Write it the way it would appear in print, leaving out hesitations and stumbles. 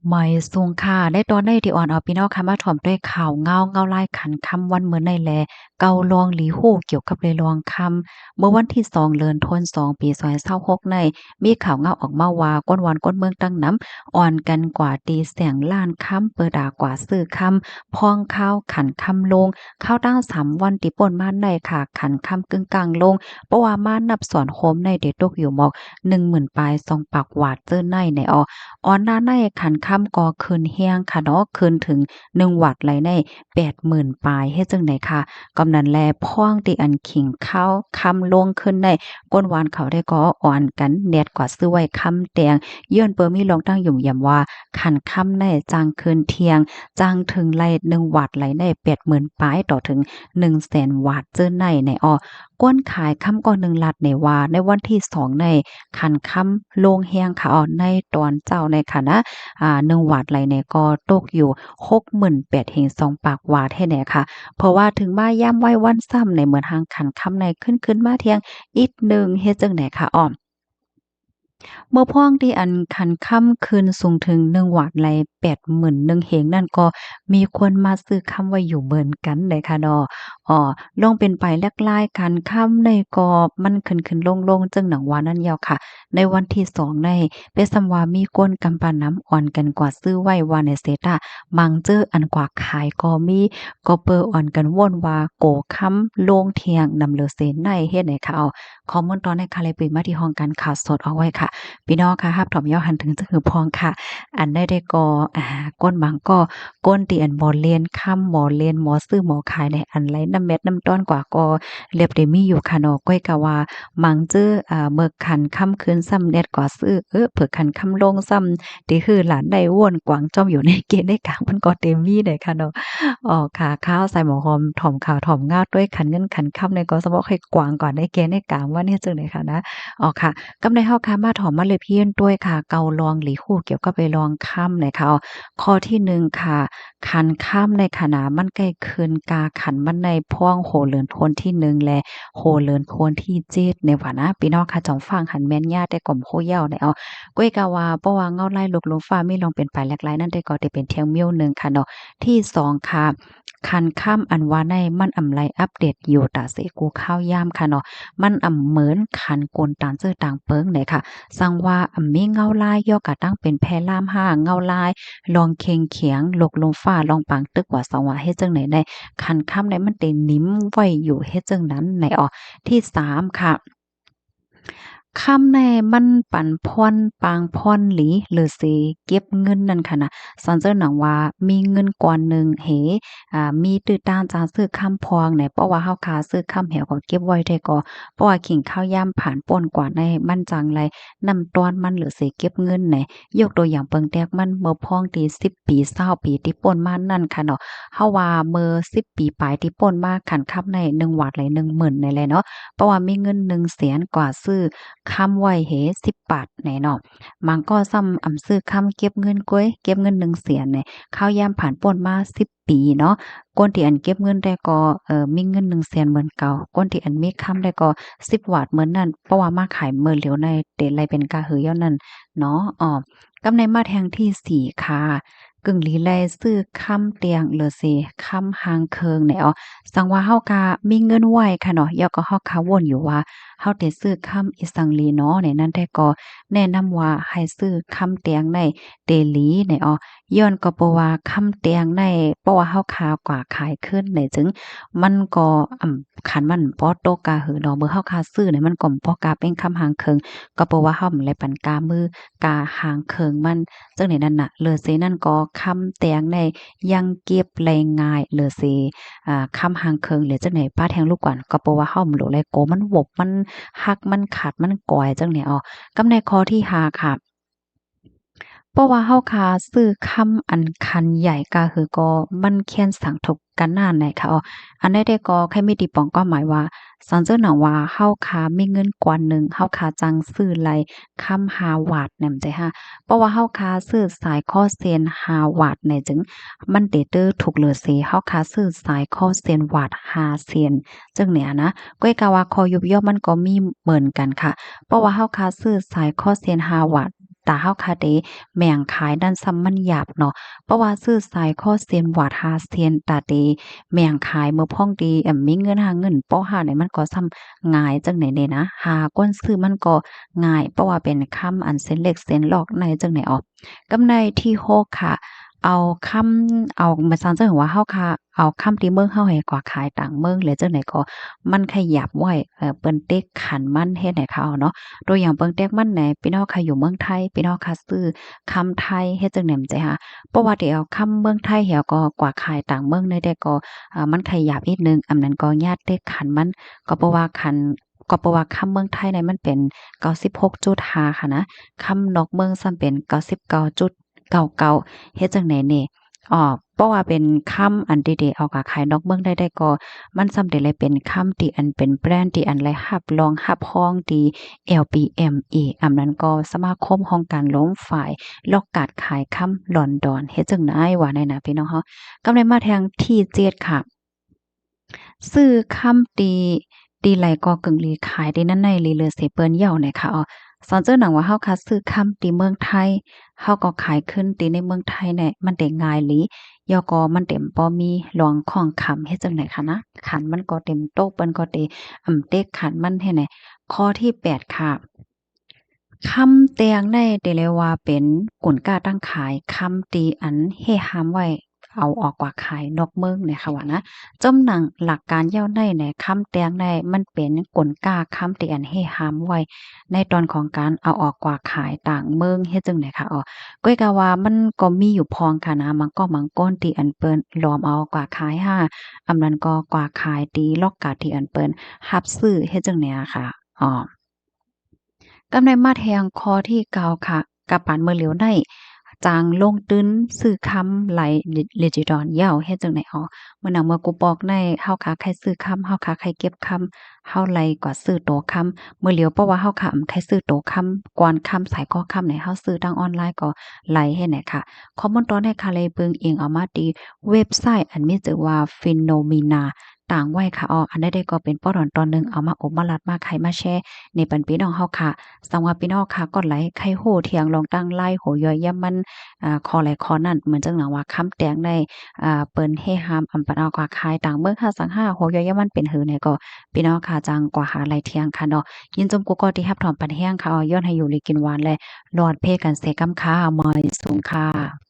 ไม่สูงค่ะได้ตอนได้ที่อ่อนเอาพี่น้องค่ะมาถ่อมด้วยข่าวเงาลายขันคำวันเหมือนในแลเกาลองหลีฮู้เกี่ยวกับเลยลองคำเมื่อวันที่2เดือนธันวาคมปี2026ในมีข่าวเงาออกมาว่าก้นวันก้นเมืองตั้งน้ำอ่อนกันกว่าตีแสงล้านคำเปิดากว่าซื้อคำพองข้าวขันคำลงข้าวตั้ง3วันติป่นมาในค่ะขันคำกึ่งกลางลงเพราะว่ามานับสอนโคมในเด็ดตกอยู่หมอก10,000ปลาย2ปากหวาดเจอในออนหน้าในขันค่ำก็คืนเฮียงค่ะเนาะคืนถึง1 วัตต์ไหลใน80,000ปลายเฮ็ดจังได๋ค่ะกำนันแลพ่องที่อันขิงข้าวค่ำลงขึ้นได้ก้นหวานเขาได้ก็อ่อนกันแดดกว่าซื้อไว้ค่ำแดงย้อนเปิ้นมีลองตั้งยุ่มยำว่าขันค่ำในจางคืนเที่ยงจางถึงไหล1 วัตต์ไหลใน80,000ปลายต่อถึง100,000วัตต์เจอในก้นขายค่ำก็1 ลัดในว่าในวันที่2ในขันค่ำลงแฮงค่ะในตอนเจ้าในค่ะนะ1 วัตต์ไหลในก็ตกอยู่68,000เฮง2ปากว่าแท้แหน่ค่ะเพราะว่าถึงมายามไว้วันซ้ำในเหมือนทางขันค่ำในขึ้นมาเที่ยงอีกหนึ่งเฮ็ดจั่งใดคะอ้อ เมื่อพ้องที่อันคันค่ำคืนสูงถึง1 วัตต์ไหล81,000เฮงนั่นก็มีคนมาซื้อค่ำไว้อยู่เหมือนกันเดะค่ะเนาะลองเป็นไปแลกๆกันค่ำในก็มันขึ้นๆลงๆจึงหนังว่านั่นแยวค่ะในวันที่2ในเป็นส่ำว่ามีคนกำปาน้ำอ่อนกันกว่าซื้อไว้ว่าในเซตอะมังเจออันกว่าขายก็มีก็เปออ่อนกันว่นว่าโกค่ำโลงเที่ยงนำเหลือเสนในเฮ็ดให้ค่ะเอาข้อมูลตอนในค่ะเลยปืนมาที่ห้องการข่าวสดเอาไว้ค่ะ พี่น้องค่ะรับถอมยอหันถึงจะคือพองค่ะอันได้ก่อก้นบางก็ก้นตีอันบ่เรียนค่ำหมอเรียนหมอซื้อหมอขายในอันไหลน้ำเม็ดน้ำต้อนกว่าก็เรียบได้มีอยู่ค่ะเนาะก้อยกะว่ามังจื้อเมิกขันค่ำคืนซ้ำเน็ดกว่าซื้อเผิกขันค่ำลงซ้ำที่คือหลานได้ว่นกวางจ้อมอยู่ในเกณฑ์ในกลางมันก็เต็มมีเลยค่ะเนาะค่ะข้าวใส่หมอหอมถ่อมขาวถ่อมงาด้วยขันเงินขันค่ำในก็สะบอกให้กวางก่อนในเกณฑ์ในกลางว่าเนี่ยจังได๋ค่ะนะค่ะ กำในเฮาค่ะมาถอมมาเลยเพี้ยนด้วยค่ะเกาลองหลีคู่เกี่ยวกับไปลองค่ำในค่ะข้อที่1ค่ะขันค่ำในขณะมันใกล้คืนกาขันมันในพ่วงโหเลินโทนที่1และโหเลินโทนที่7ในว่านะพี่น้องค่ะจองฟังหันแม่นญาติได้ก่อมโคเหย้าในก้อยกะว่าเพราะว่าเงาไล่ลุกลมฟ้ามีลองเป็นไปหลากหลายนั่นได้ก็ได้เป็นเที่ยงเมี้ยวหนึ่งค่ะเนาะที่2ค่ะคันค่ำอันว่าในมันอำไลอัปเดตอยู่ตาเสกูข้าวยามค่ะเนาะ มันเหมือนขันกลตานเจอต่างเปิงเลยค่ะสังว่ามีเงาลายย่อกะตั้งเป็นแพร่ล่ามห้าเงาลายลองเคงเขียงหลกลมฟ้าลองปังตึกว่าสังว่าเฮ็ดจังไหนได้คันค่ำในมันเต็นิ่มไว้อยู่เฮ็ดจังนั้นในที่3ค่ะ ค่ำในมันปันพ่อนปางพ่อนหลีหรือสิเก็บเงินนั่นค่ะนะสันเจ้าหนังว่ามีเงินก้อนหนึ่งมีตื้อต้านจาซื้อค่ำพองเนี่ยเพราะว่าเฮาคาซื้อค่ำแหวก็เก็บไว้ได้ก็เพราะว่าขิงข้าวยามผ่านป่นกว่าในมันจังไรนำต้อนมันหรือสิเก็บเงินไหนยกตัวอย่างเปิงแตกมันเมื่อพ้องตี10ปี20ปีที่ป่นมานั่นค่ะเนาะเฮาว่าเมื่อ10ปีปลายที่ป่นมาขันค่ำใน1 วัตต์เลย10,000นี่แหละเนาะเพราะว่ามีเงิน100,000กว่าซื้อ คำไว้เห10 บาทแหน่เนาะมันก็ซ้ำซื้อคำเก็บเงินก้วยเก็บเงิน100,000เนี่ยข้าวยามผ่านพ้นมา10 ปีเนาะคนที่อันเก็บเงินได้ก็มีเงิน100,000เหมือนเก่าคนที่อันมีคำได้ก็10 บาทเหมือนนั้นเพราะว่ามาขายมื้อเหลียวในเตไรเป็นกาหือย้อนนั้นเนาะกำในมาแทงที่4ค่ะกึ่งลีแลซื้อคำเตียงเหลือสิคำหางเคิงเนี่ยสังว่าเฮาก็มีเงินไว้ค่ะเนาะแล้วก็เฮาคาวนอยู่ว่า เฮาได้ซื้อคำอีสังลีเนาะในนั้นแต่ก็แนะนำว่าให้ซื้อคำเตียงในเดลีในย้อนก็เพราะว่าคำเตียงในเพราะว่าเฮาคากว่าขายขึ้นไหนจึงมันก็คันมันบ่ตกกาหือเนาะเมื่อเฮาคาซื้อเนี่ยมันก็บ่กล้าเป็นคำหางเคิงก็เพราะว่าเฮามันเลยปันกามือกาหางเคิงมันจังในนั้นน่ะเลอเซนั่นก็คำเตียงในยังเก็บแรงง่ายเลอเซคำหางเคิงหรือจังไหนป้าแทงลูกก่อนก็เพราะว่าเฮามันโหลเลยโกมันวบมัน หักมันขาดมันก่อยจังเนี่ยกำในข้อที่5ค่ะเพราะว่าเฮาคาซื้อคำอันคันใหญ่ก็คือก็มันเคียนสังทบกันหน้าไหนค่ะอันใดๆก็แค่มีตีปองก็หมายว่าสันเจ้าหนังว่าเฮาคามีเงินกว่าหนึ่งเฮาคาจังซื้อไหลคำ5 วาทแหนมใจฮะเพราะว่าเฮาคาซื้อสายข้อเซียน5 วาทเนี่ยจึงมันเตเตอร์ถูกเหลือเสเฮาคาซื้อสายข้อเซียนวาท5เซียนจึงเนี่ยนะก้อยกะว่าคอยุบย่อมันก็มีเหมือนกันค่ะ เพราะว่าเฮาคาซื้อสายคอเซียน5 วัตต์ ตาเฮาค่ะเดแม่งขายด้านซ้ำมันหยาบเนาะเพราะว่าซื้อสายข้อเซียนหวาดหาเซียนตาเดแม่งขายเมื่อพ่องดีมีเงินหาเงินป้อหาไหนมันก็ซ้ำง่ายจังไหนเดนะหาก้นซื้อมันก็ง่ายเพราะว่าเป็นคำอันเส้นเล็กเส้นหลอกในจังไหนออกกำไรที่6ค่ะเอาคำเอามาซันจังว่าเฮาค่ะเอาคำที่เมืองเฮาให้กว่าขายต่างเมืองหรือจังไหนก็มันขยับไว้เปิ้นเต็กขันมันเฮ็ดให้เขาเนาะตัวอย่างเบิ่งแตกมันแหนพี่น้องค่ะอยู่เมืองไทยพี่น้องค่ะซื้อคำไทยเฮ็ดจังได๋มันใจค่ะเพราะว่าเดี๋ยวคำเมืองไทยเหี่ยวก็กว่าขายต่างเมืองได้ก็มันขยับนิดหนึ่งอันนั้นก็ญาติเต็กขันมันก็เพราะว่าคันก็เพราะว่าคำเมืองไทยเนี่ยมันเป็น96.5ค่ะนะคำนอกเมืองซ้ำเป็น99.99เฮ็ดจังได๋แหน่เพราะว่าเป็นคำอันดีๆเอาก็ขายนอกเมืองได้ก็มันซ้ำได้เลยเป็นคำที่อันเป็นแบรนด์ที่อันได้รับรองรับรองดี LPME อันนั้นก็สมาคมของการล้มฝ่ายลอกการขายคำลอนดอนเฮ็ดจังได๋ว่าแน่นะพี่น้องเฮากำไรมาแทงที่7ค่ะซื้อคำตีไหลก็กึ่งหลีขายได้นั้นในลีเลอเสเปิ้นเหย้าเนี่ยค่ะสอนเจ้าหนังว่าเฮาคัดซื้อคำตีเมืองไทยเฮาก็ขายขึ้นตีในเมืองไทยเนี่ยมันได้ง่ายหลียอก็มันเต็มบ่มีหลวงของคำเฮ็ดจังได๋คะนะขันมันก็เต็มโต๊ะเปิ้นก็เตเต็กขันมันให้แหน่ข้อที่8ค่ะคำแตงได้ได้เลยว่าเป็นกลกาตั้งขายคำตีอันเฮห้ามไว้เอาออกกว่าขายนอกเมืองเนี่ยค่ะว่านะจำหนังหลักการเย้าในในคำแตงได้มันเป็นกลกาคำตีอันเฮห้ามไว้ในตอนของการเอาออกกว่าขายต่างเมืองเฮ็ดจังได๋ค่ะก้อยกะว่ามันก็มีอยู่พองค่ะนะมันก็มังก้นตีอันเปิ้นล้อมเอากว่าขายอำนั้นก็กว่าขายตีลอกกาที่อันเปิ้นรับซื้อเฮ็ดจังได๋อะค่ะกำไรมาแทงคอที่เกาค่ะกับปานเมื่อเหลียวในจางลงตื้นซื้อคำไหลดิจิทัลยาวเฮ็ดจังได๋เมื่อหนังเมื่อกูบอกในเฮาขาใครซื้อคำเฮาขาใครเก็บคำเฮาไหลกว่าซื้อโตคำเมื่อเหลียวเพราะว่าเฮาขาใครซื้อโตคำกวนคำใส่ก็คำไหนเฮาซื้อทางออนไลน์ก็ไหลให้ไหนค่ะคอมเมนต์ตอนให้ค่ะเลยเบิ่งเองเอามาดีเว็บไซต์อันมีชื่อว่า Phenomena ต่างไว้ค่ะอันใดๆก็เป็นป้อดอนตอนหนึ่งเอามาอบมาลัดมาไขมาแชร์ในปันพี่น้องเฮาค่ะสังว่าพี่น้องค่ะกดไลค์ไขโหเถียงลองตั้งไล่โหย่อยย่ำมันคอไหลคอนั่นเหมือนจังหนังว่าคำแตงได้เปิ้นเฮฮามอำปันเอากว่าขายต่างเมืองค่ะสังห้าโหย่อยย่ำมันเป็นหือเนี่ยก็พี่น้องค่ะจังกว่าหาไหลเที่ยงค่ะเนาะยินจมกูก็ที่รับถอมปันแห้งค่ะย้อนให้อยู่ลีกินหวานและรอดเพกันเสกำค่ะมอยสูงค่ะ